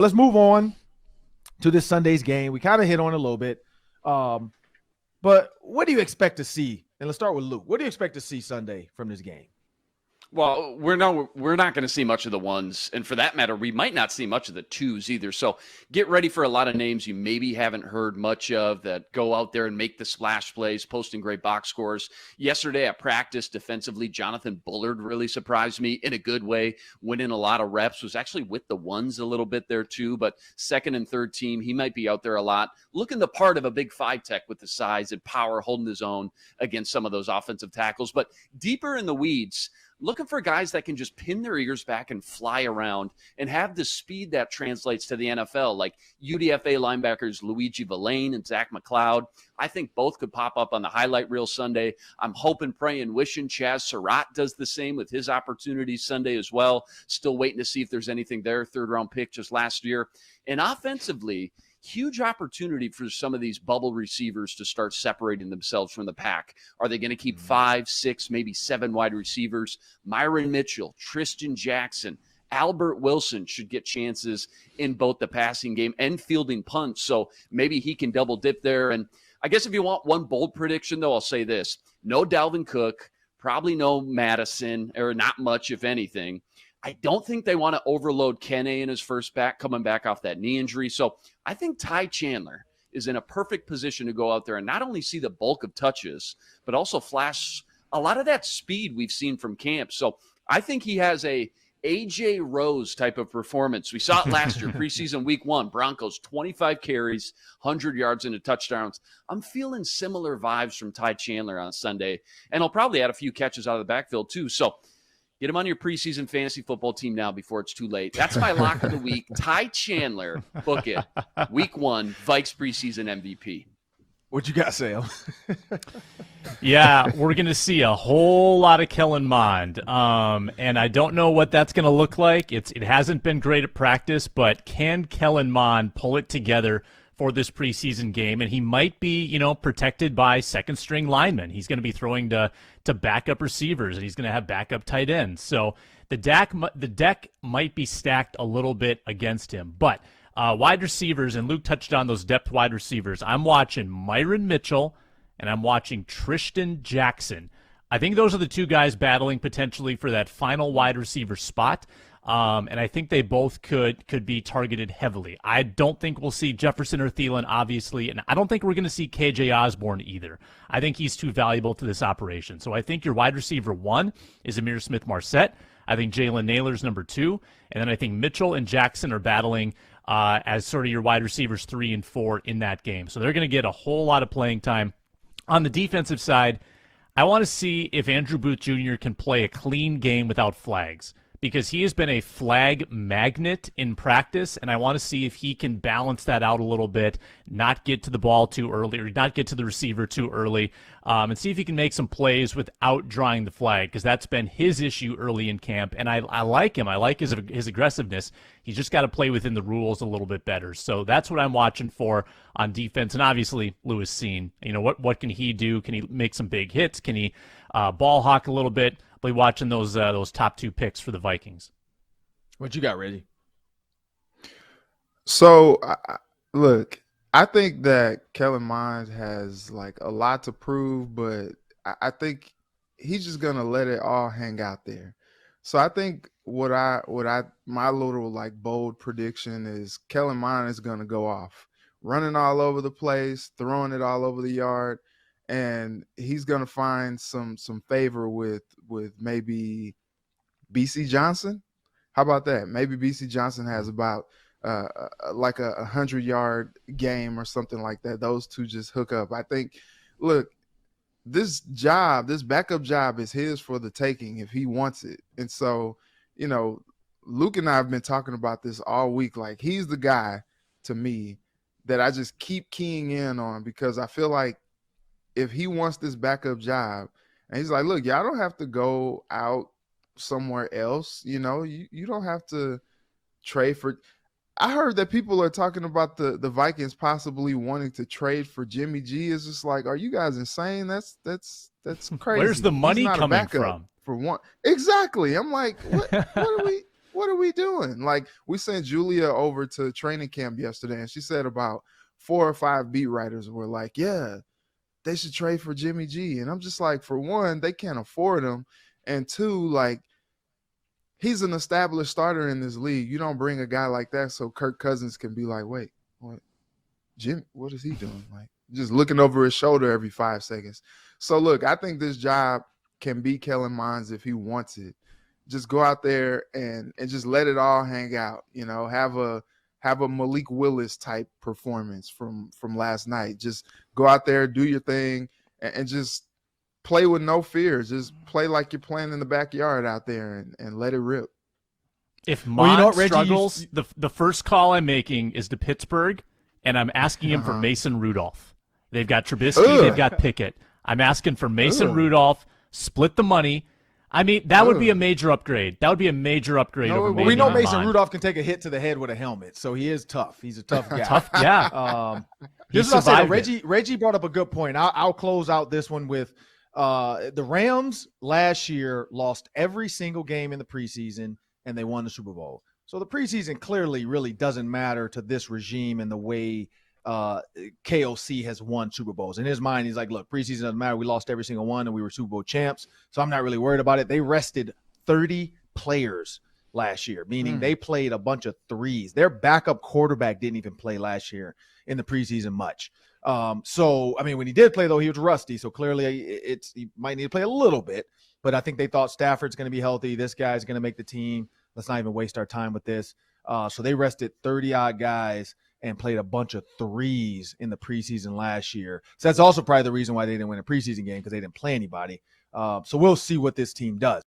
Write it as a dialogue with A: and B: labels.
A: Let's move on to this Sunday's game. We kind of hit on it a little bit. But what do you expect to see? And let's start with Luke. What do you expect to see Sunday from this game?
B: Well, we're not going to see much of the ones, and for that matter, we might not see much of the twos either. So get ready for a lot of names you maybe haven't heard much of that go out there and make the splash plays, posting great box scores. Yesterday at practice, defensively, Jonathan Bullard really surprised me in a good way, winning a lot of reps, was actually with the ones a little bit there too, but second and third team, he might be out there a lot, looking the part of a big five tech with the size and power, holding his own against some of those offensive tackles. But deeper in the weeds, looking for guys that can just pin their ears back and fly around and have the speed that translates to the NFL, like UDFA linebackers Luigi Villain and Zach McLeod. I think both could pop up on the highlight reel Sunday. I'm hoping, praying, wishing Chaz Surratt does the same with his opportunities Sunday as well. Still waiting to see if there's anything there. Third-round pick just last year. And offensively, huge opportunity for some of these bubble receivers to start separating themselves from the pack. Are they going to keep 5, 6, maybe 7 wide receivers? Myron Mitchell, Tristan Jackson, Albert Wilson should get chances in both the passing game and fielding punts. So maybe he can double dip there. And I guess if you want one bold prediction, though, I'll say this. No Dalvin Cook, probably no Madison, or not much, if anything. I don't think they want to overload Kene in his first back, coming back off that knee injury. So I think Ty Chandler is in a perfect position to go out there and not only see the bulk of touches, but also flash a lot of that speed we've seen from camp. So I think he has a AJ Rose type of performance. We saw it last year, preseason week 1, Broncos, 25 carries, 100 yards into touchdowns. I'm feeling similar vibes from Ty Chandler on Sunday, and he'll probably add a few catches out of the backfield too. So get him on your preseason fantasy football team now before it's too late. That's my lock of the week. Ty Chandler, book it. Week 1, Vikes preseason MVP.
A: What you got, Sam?
C: Yeah, we're going to see a whole lot of Kellen Mond. And I don't know what that's going to look like. It hasn't been great at practice, but can Kellen Mond pull it together for this preseason game? And he might be, protected by second-string linemen. He's going to be throwing to backup receivers, and he's going to have backup tight ends. So the deck might be stacked a little bit against him. But wide receivers, and Luke touched on those depth wide receivers, I'm watching Myron Mitchell, and I'm watching Tristan Jackson. I think those are the two guys battling potentially for that final wide receiver spot. And I think they both could be targeted heavily. I don't think we'll see Jefferson or Thielen, obviously, and I don't think we're going to see KJ Osborne either. I think he's too valuable to this operation. So I think your wide receiver 1 is Amir Smith-Marset. I think Jalen Naylor's number 2, and then I think Mitchell and Jackson are battling as sort of your wide receivers 3 and 4 in that game. So they're going to get a whole lot of playing time. On the defensive side, I want to see if Andrew Booth Jr. can play a clean game without flags, because he has been a flag magnet in practice, and I want to see if he can balance that out a little bit, not get to the ball too early, or not get to the receiver too early, and see if he can make some plays without drawing the flag, because that's been his issue early in camp, and I like him. I like his aggressiveness. He's just got to play within the rules a little bit better. So that's what I'm watching for on defense, and obviously Lewis Cine. What can he do? Can he make some big hits? Can he ball hawk a little bit? Be watching those top 2 picks for the Vikings.
A: What you got, Reggie?
D: So, look, I think that Kellen Mond has a lot to prove, but I think he's just gonna let it all hang out there. So I think my little bold prediction is Kellen Mond is gonna go off, running all over the place, throwing it all over the yard. And he's going to find some favor with maybe BC Johnson. How about that? Maybe BC Johnson has about a 100-yard game or something like that. Those two just hook up. I think, look, this backup job is his for the taking if he wants it. And so, Luke and I have been talking about this all week. He's the guy to me that I just keep keying in on, because I feel like if he wants this backup job, and he's like, look, y'all don't have to go out somewhere else. You don't have to trade for. I heard that people are talking about the Vikings possibly wanting to trade for Jimmy G. It's just are you guys insane? That's crazy.
C: Where's the money coming from?
D: For one, exactly. I'm like, what what are we doing? Like, we sent Julia over to training camp yesterday, and she said about 4 or 5 beat writers were like, yeah, they should trade for Jimmy G. And I'm just like, for one, they can't afford him. And two, like, he's an established starter in this league. You don't bring a guy like that so Kirk Cousins can be like, wait, what? Jim, what is he doing? Like, just looking over his shoulder every 5 seconds. So, look, I think this job can be Kellen Mond's if he wants it. Just go out there and just let it all hang out. You know, have a Malik Willis type performance from last night. Just go out there, do your thing, and just play with no fear. Just play like you're playing in the backyard out there and let it rip.
C: If Mond
A: Well, you know what, Reggie,
C: struggles, the first call I'm making is to Pittsburgh, and I'm asking him for Mason Rudolph. They've got Trubisky, they've got Pickett. I'm asking for Mason Rudolph, split the money. I mean, that would be a major upgrade. That would be a major upgrade over
A: we know Mason
C: Mond.
A: Rudolph can take a hit to the head with a helmet, so he is tough. He's a tough guy.
C: Tough, yeah.
A: This is what I said. Reggie brought up a good point. I'll close out this one with the Rams last year lost every single game in the preseason, and they won the Super Bowl. So the preseason clearly really doesn't matter to this regime and the way KOC has won Super Bowls. In his mind, he's like, look, preseason doesn't matter. We lost every single one, and we were Super Bowl champs, so I'm not really worried about it. They rested 30 players last year, meaning they played a bunch of threes. Their backup quarterback didn't even play last year in the preseason much. So, I mean, when he did play, though, he was rusty, so clearly he might need to play a little bit, but I think they thought Stafford's going to be healthy. This guy's going to make the team. Let's not even waste our time with this. So they rested 30-odd guys and played a bunch of threes in the preseason last year. So that's also probably the reason why they didn't win a preseason game, because they didn't play anybody. So we'll see what this team does.